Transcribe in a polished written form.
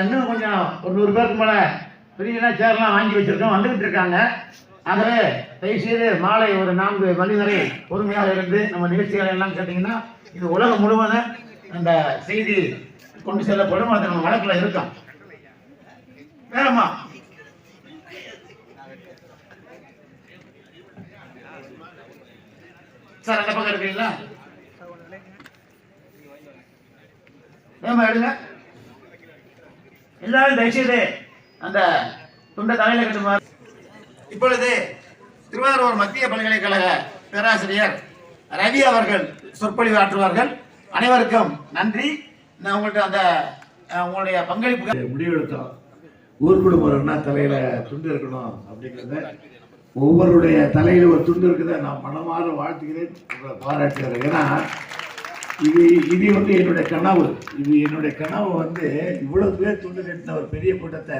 இன்னும் கொஞ்சம் ஒரு 100 பேருக்கு மேலே பெரிய சேர்லாம் வாங்கி வச்சிருக்கோம், வந்துகிட்டு இருக்காங்க. ஆகவே தயவுசெய்து மாலை ஒரு 4 மணி வரை பொறுமையாக இருந்து நம்ம நிகழ்ச்சிகளை எல்லாம் கேட்டீங்கன்னா இது உலகம் முழுவதும் அந்த செய்தி கொண்டு செல்லப்படும். அது நம்ம வழக்கில் இருக்கோம். வேறம்மா சார் அந்த பக்கம் இருக்கீங்களா? ஏமா எடுங்க எல்லாரும் தயவுசெய்து அந்த துண்டை தலையில கட்டுமாறு. இப்பொழுது திருவாரூர் மத்திய பல்கலைக்கழக பேராசிரியர் ரவி அவர்கள் சொற்பொழிவு ஆற்றுவார்கள். அனைவருக்கும் நன்றி. நான் உங்கள்கிட்ட அந்த உங்களுடைய பங்களிப்பு முடிவெடுத்தோம். ஊர்குடும்பம்னா தலையில துண்டு இருக்கணும் அப்படிங்கிறத ஒவ்வொருடைய தலையில ஒரு துண்டு இருக்குத நான் மனமாற வாழ்த்துகிறேன், உங்களை பாராட்டுகிறேன். ஏன்னா இது வந்து என்னுடைய கனவு. இது என்னுடைய கனவு வந்து இவ்வளவு பேர் துண்டு கட்டின ஒரு பெரிய கூட்டத்தை